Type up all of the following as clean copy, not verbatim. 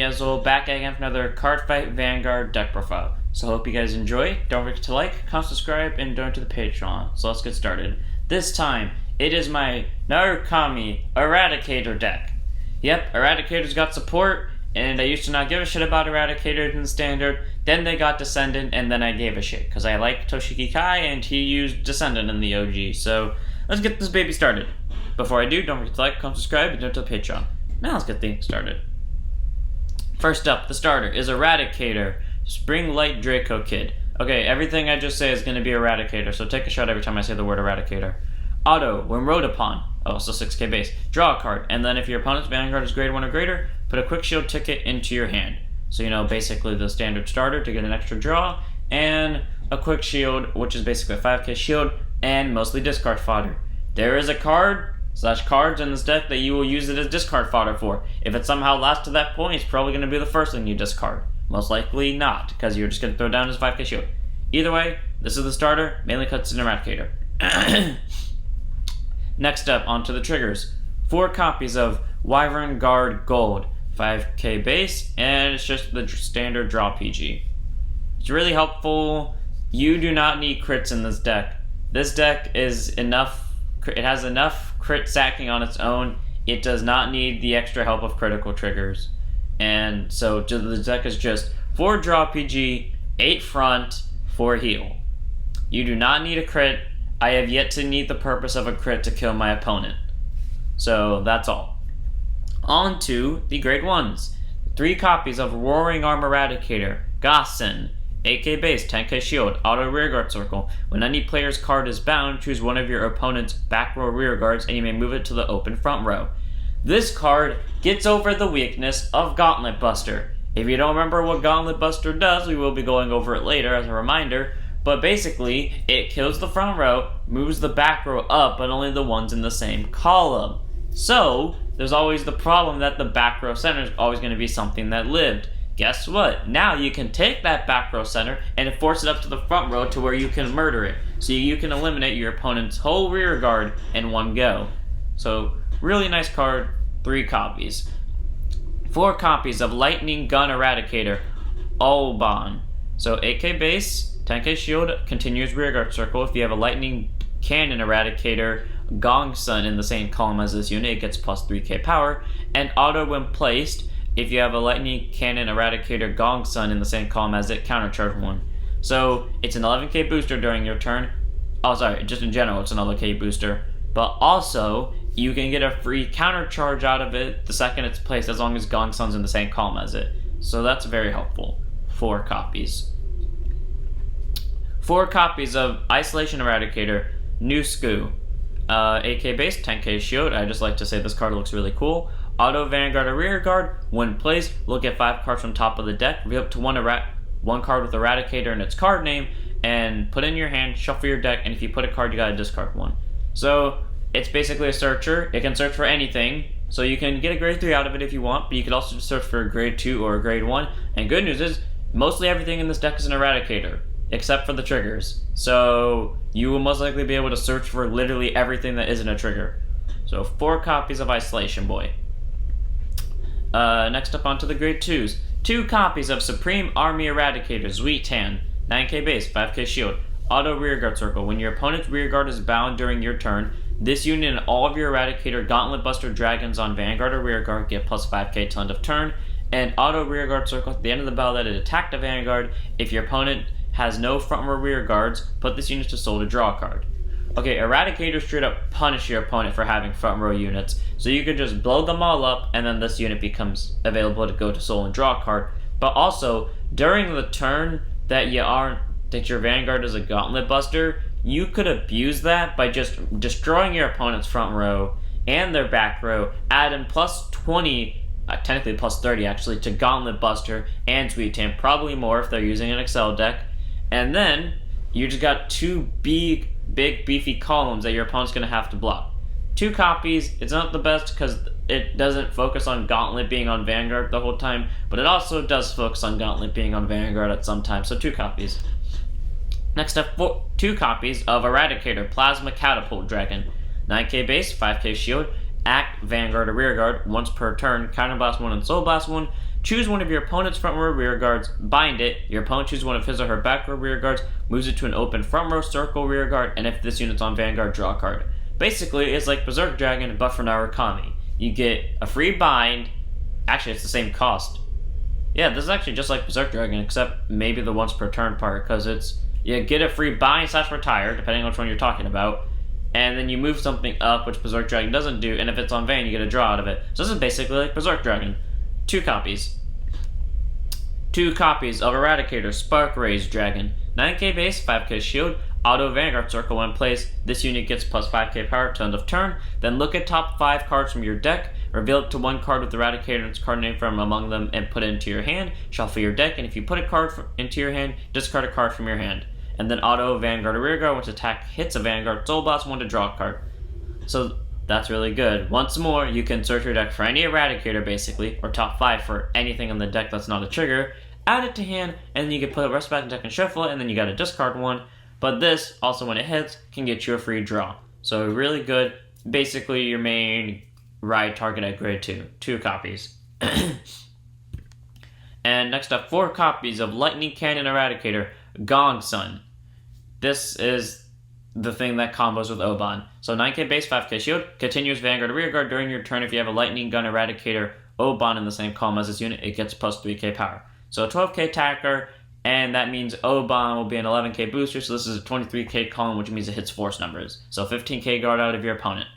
Yezel, back again for another Card Fight Vanguard deck profile. So hope you guys enjoy. Don't forget to like, comment, subscribe, and donate to the Patreon. So let's get started. This time, it is my Narukami Eradicator deck. Yep, Eradicator's got support, and I used to not give a shit about Eradicator in Standard. Then they got Descendant, and then I gave a shit, because I like Toshiki Kai, and he used Descendant in the OG. So let's get this baby started. Before I do, don't forget to like, comment, subscribe, and donate to the Patreon. Now let's get things started. First up, the starter is Eradicator, Spring Light Draco Kid. Okay, everything I just say is going to be Eradicator, so take a shot every time I say the word Eradicator. Auto, when rode upon, so 6k base, draw a card, and then if your opponent's Vanguard is grade 1 or greater, put a quick shield ticket into your hand. So, basically the standard starter to get an extra draw, and a quick shield, which is basically a 5k shield, and mostly discard fodder. There is a card / cards in this deck that you will use it as discard fodder for. If it somehow lasts to that point, it's probably going to be the first thing you discard. Most likely not, because you're just going to throw down as a 5k shield. Either way, this is the starter, mainly cuts an Eradicator. Next up, onto the triggers. 4 copies of Wyvern Guard Gold, 5k base, and it's just the standard draw PG. It's really helpful. You do not need crits in this deck. This deck is enough, it has enough crit sacking on its own. It does not need the extra help of critical triggers. And so the deck is just 4 draw PG, 8 front, 4 heal. You do not need a crit. I have yet to need the purpose of a crit to kill my opponent. So that's all. On to the grade 1s. 3 copies of Roaring Arm Eradicator, Gong Sun, 8k base, 10k shield, auto rearguard circle. When any player's card is bound, choose one of your opponent's back row rearguards and you may move it to the open front row. This card gets over the weakness of Gauntlet Buster. If you don't remember what Gauntlet Buster does, we will be going over it later as a reminder, but basically, it kills the front row, moves the back row up, but only the ones in the same column. So, there's always the problem that the back row center is always going to be something that lived. Guess what? Now you can take that back row center and force it up to the front row to where you can murder it. So you can eliminate your opponent's whole rear guard in one go. So, really nice card, 3 copies. 4 copies of Lightning Gun Eradicator, Ulban. So 8k base, 10k shield, continuous rearguard circle. If you have a Lightning Cannon Eradicator, Gong Sun in the same column as this unit, it gets plus 3k power. And auto when placed, if you have a Lightning Cannon Eradicator Gong Sun in the same column as it, countercharge 1. So it's an 11k booster during your turn. Oh, sorry, just in general, it's an 11k booster. But also, you can get a free countercharge out of it the second it's placed, as long as Gong Sun's in the same column as it. So that's very helpful. 4 copies. 4 copies of Isolation Eradicator, Nusku. 8k base, 10k shield. I just like to say this card looks really cool. Auto Vanguard or Rearguard. When placed, look at 5 cards from top of the deck. Reveal up to one card with Eradicator in its card name, and put in your hand, shuffle your deck, and if you put a card, you gotta discard 1. So, it's basically a searcher. It can search for anything. So you can get a grade 3 out of it if you want, but you could also just search for a grade 2 or a grade 1. And good news is, mostly everything in this deck is an Eradicator, except for the triggers. So you will most likely be able to search for literally everything that isn't a trigger. So 4 copies of Isolation Boy. Next up onto the grade 2s. 2 copies of Supreme Army Eradicator, Zuitan, 9k base, 5k shield, auto rearguard circle. When your opponent's rearguard is bound during your turn, this unit and all of your Eradicator Gauntlet Buster dragons on Vanguard or rearguard get plus 5k till end of turn, and auto rearguard circle at the end of the battle that it attacked a Vanguard. If your opponent has no front or rear guards, put this unit to soul to draw a card. Okay, Eradicator straight up punish your opponent for having front row units, so you could just blow them all up and then this unit becomes available to go to soul and draw a card. But also, during the turn that your Vanguard is a Gauntlet Buster, you could abuse that by just destroying your opponent's front row and their back row, add in plus 20, technically plus 30 actually, to Gauntlet Buster and Zuitan, probably more if they're using an Excel deck. And then, you just got 2 big beefy columns that your opponent's going to have to block. 2 copies, it's not the best because it doesn't focus on Gauntlet being on Vanguard the whole time, but it also does focus on Gauntlet being on Vanguard at some time, so 2 copies. Next up, 2 copies of Eradicator Plasma Catapult Dragon. 9k base, 5k shield, act Vanguard or Rearguard once per turn, Counterblast 1 and Soul Blast 1, choose one of your opponent's front row rear guards, bind it, your opponent chooses one of his or her back row rear guards, moves it to an open front row circle rear guard, and if this unit's on Vanguard, draw a card. Basically, it's like Berserk Dragon, but for Narukami. You get a free bind. Actually, it's the same cost. Yeah, this is actually just like Berserk Dragon, except maybe the once per turn part, because it's, you get a free bind / retire, depending on which one you're talking about, and then you move something up, which Berserk Dragon doesn't do, and if it's on Van, you get a draw out of it. So this is basically like Berserk Dragon. 2 copies. 2 copies of Eradicator, Spark Rays Dragon. 9k base, 5k shield, auto Vanguard Circle when placed. This unit gets plus 5k power to end of turn. Then look at top 5 cards from your deck, reveal it to 1 card with Eradicator and its card name from among them, and put it into your hand. Shuffle your deck, and if you put a card into your hand, discard a card from your hand. And then auto Vanguard or Rearguard, once attack hits a Vanguard, Soul Blast 1 to draw a card. So that's really good. Once more, you can search your deck for any Eradicator basically, or top 5 for anything on the deck that's not a trigger, add it to hand, and then you can put the rest back in deck and shuffle it, and then you gotta discard 1. But this, also when it hits, can get you a free draw. So really good. Basically your main ride target at grade 2. 2 copies. And next up, 4 copies of Lightning Cannon Eradicator, Gong Sun. This is the thing that combos with Oban. So 9k base, 5k shield, continuous Vanguard or Rearguard during your turn. If you have a Lightning Gun Eradicator Oban in the same column as this unit, it gets plus 3k power. So a 12k attacker, and that means Oban will be an 11k booster, so this is a 23k column, which means it hits force numbers. So 15k guard out of your opponent.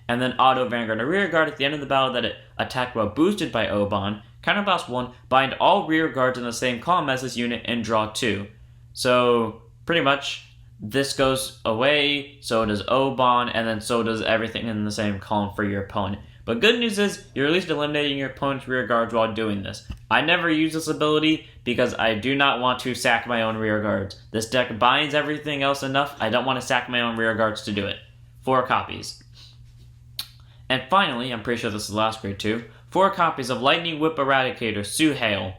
And then auto Vanguard or Rearguard at the end of the battle that it attacked while boosted by Oban. Counterblast 1, bind all rear guards in the same column as this unit and draw 2. So pretty much this goes away, so does Oban, and then so does everything in the same column for your opponent. But good news is, you're at least eliminating your opponent's rear guards while doing this. I never use this ability because I do not want to sack my own rear guards. This deck binds everything else enough, I don't want to sack my own rear guards to do it. 4 copies. And finally, I'm pretty sure this is the last grade 2, 4 copies of Lightning Whip Eradicator, Suhail.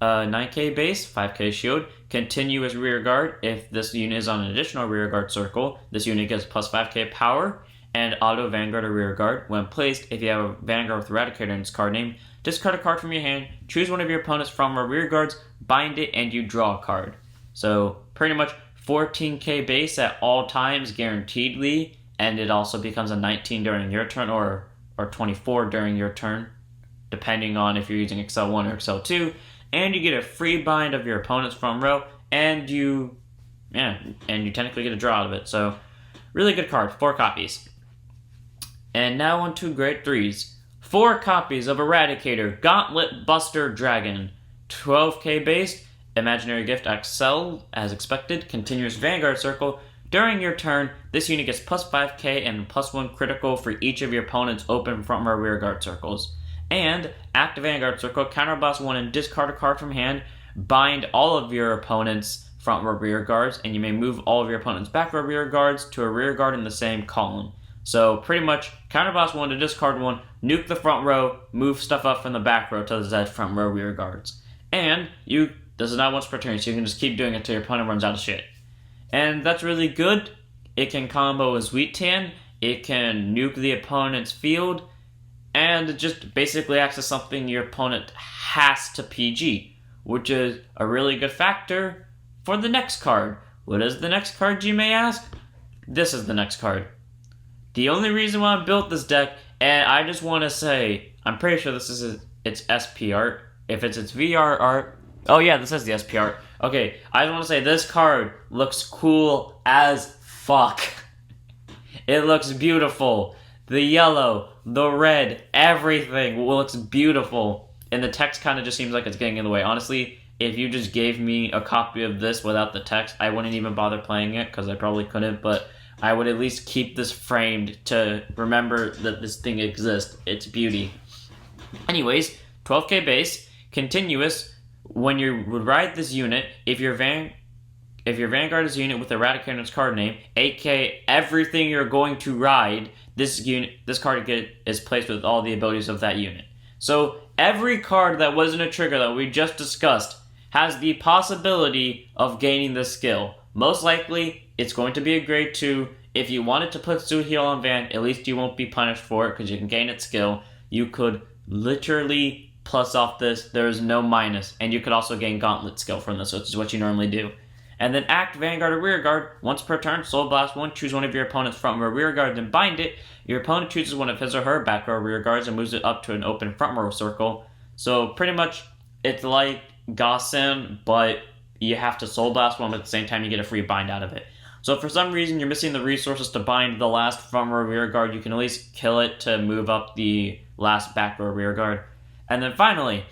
9k base, 5k shield, continuous rear guard. If this unit is on an additional rear guard circle, this unit gets plus 5k power, and auto Vanguard or rear guard. When placed, if you have a Vanguard with Eradicator in its card name, discard a card from your hand, choose one of your opponent's front or rear guards, bind it, and you draw a card. So pretty much 14k base at all times, guaranteedly, and it also becomes a 19 during your turn, or 24 during your turn, depending on if you're using Excel 1 or Excel 2. And you get a free bind of your opponent's front row, and you technically get a draw out of it. So, really good card. 4 copies. And now on to grade 3s. 4 copies of Eradicator, Gauntlet Buster Dragon. 12k base, Imaginary Gift XL, as expected, continuous Vanguard Circle. During your turn, this unit gets plus 5k and plus 1 critical for each of your opponent's open front row rear guard circles. And active Vanguard Circle, counterblast 1 and discard a card from hand, bind all of your opponent's front row rear guards, and you may move all of your opponent's back row rear guards to a rear guard in the same column. So pretty much, counterblast 1 to discard 1, nuke the front row, move stuff up from the back row to the Z front row rear guards. And this is not once per turn, so you can just keep doing it till your opponent runs out of shit. And that's really good. It can combo with Sweet Tan, it can nuke the opponent's field, and it just basically acts as something your opponent has to PG, which is a really good factor for the next card. What is the next card, you may ask? This is the next card. The only reason why I built this deck, and I just want to say, I'm pretty sure this is its SP art. If it's its VR art, oh yeah, this is the SP art. Okay, I just want to say this card looks cool as fuck. It looks beautiful. The yellow, the red, everything looks beautiful. And the text kind of just seems like it's getting in the way. Honestly, if you just gave me a copy of this without the text, I wouldn't even bother playing it, because I probably couldn't, but I would at least keep this framed to remember that this thing exists. It's beauty. Anyways, 12k base, continuous. When you would ride this unit, if your Vanguard is a unit with Eradicator in its card name, aka everything you're going to ride, this card is placed with all the abilities of that unit. So every card that wasn't a trigger that we just discussed has the possibility of gaining this skill. Most likely, it's going to be a grade 2. If you wanted to put Suhail on Van, at least you won't be punished for it because you can gain its skill. You could literally plus off this, there's no minus. And you could also gain Gauntlet skill from this, which is what you normally do. And then act Vanguard or Rearguard. Once per turn, Soul Blast 1, choose one of your opponent's front row rear guards and bind it. Your opponent chooses one of his or her back row rear guards and moves it up to an open front row circle. So pretty much, it's like Gong Sun, but you have to Soul Blast one, but at the same time you get a free bind out of it. So if for some reason you're missing the resources to bind the last front row rear guard, you can at least kill it to move up the last back row rear guard. And then finally,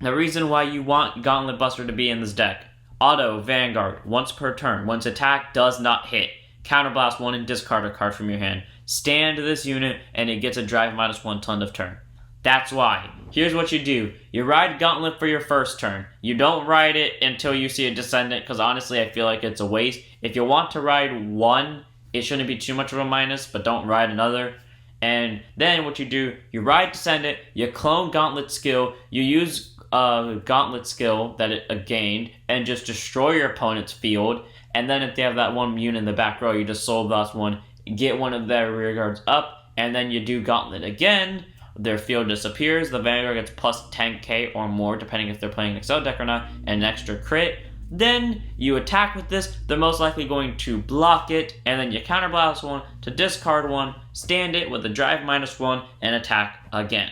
the reason why you want Gauntlet Buster to be in this deck. Auto Vanguard, once per turn. Once attack does not hit, Counterblast 1 and discard a card from your hand. Stand this unit and it gets a drive -1 ton of turn. That's why. Here's what you do. You ride Gauntlet for your first turn. You don't ride it until you see a Descendant, because honestly I feel like it's a waste. If you want to ride one, it shouldn't be too much of a minus, but don't ride another. And then what you do, you ride Descendant, you clone Gauntlet skill, you use Gauntlet skill that it gained, and just destroy your opponent's field. And then if they have that one unit in the back row, you just Soul Blast one, get one of their rear guards up, and then you do Gauntlet again. Their field disappears, the Vanguard gets plus 10k or more, depending if they're playing an Excel deck or not, and an extra crit. Then you attack with this, they're most likely going to block it, and then you Counterblast one to discard one, stand it with a drive -1, and attack again.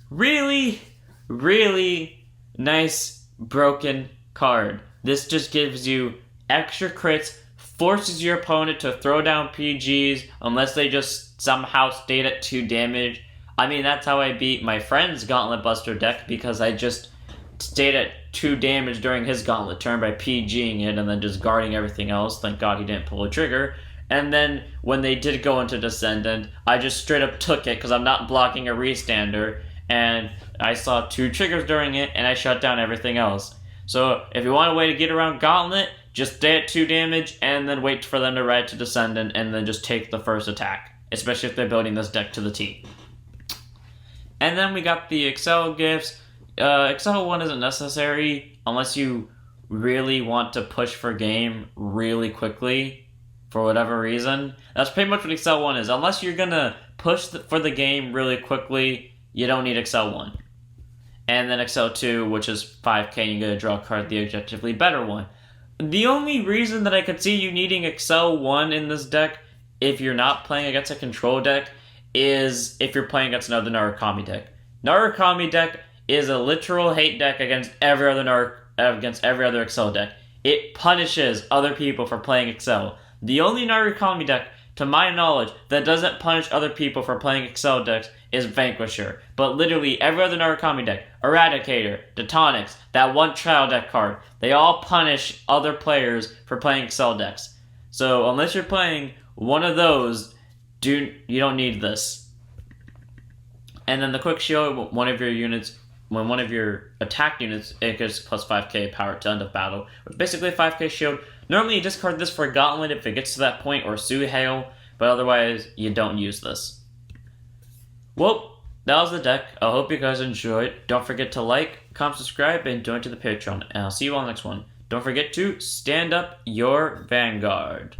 Really, really nice broken card. This just gives you extra crits, forces your opponent to throw down PGs unless they just somehow stayed at 2 damage. I mean, that's how I beat my friend's Gauntlet Buster deck, because I just stayed at 2 damage during his Gauntlet turn by PGing it and then just guarding everything else. Thank God he didn't pull a trigger. And then when they did go into Descendant, I just straight up took it because I'm not blocking a restander, and I saw 2 triggers during it and I shut down everything else. So if you want a way to get around Gauntlet, just stay at 2 damage and then wait for them to ride to Descendant and then just take the first attack, especially if they're building this deck to the T. And then we got the Excel gifts. Excel 1 isn't necessary unless you really want to push for game really quickly for whatever reason. That's pretty much what Excel 1 is. Unless you're going to push for the game really quickly, you don't need Excel 1. And then Excel 2, which is 5k, and you get to draw a card, the objectively better one. The only reason that I could see you needing Excel 1 in this deck, if you're not playing against a control deck, is if you're playing against another Narukami deck. Narukami deck is a literal hate deck against every other Excel deck. It punishes other people for playing Excel. The only Narukami deck, to my knowledge, that doesn't punish other people for playing Excel decks is Vanquisher. But literally every other Narukami deck, Eradicator, Detonics, that one trial deck card, they all punish other players for playing Excel decks. So unless you're playing one of those, you don't need this. And then the quick shield, one of your units, when one of your attack units, it gives plus 5k power to end of battle, which is basically a 5k shield. Normally you discard this for Gauntlet if it gets to that point, or Suhail, but otherwise you don't use this. Well, that was the deck. I hope you guys enjoyed. Don't forget to like, comment, subscribe, and donate to the Patreon. And I'll see you all next one. Don't forget to stand up your Vanguard.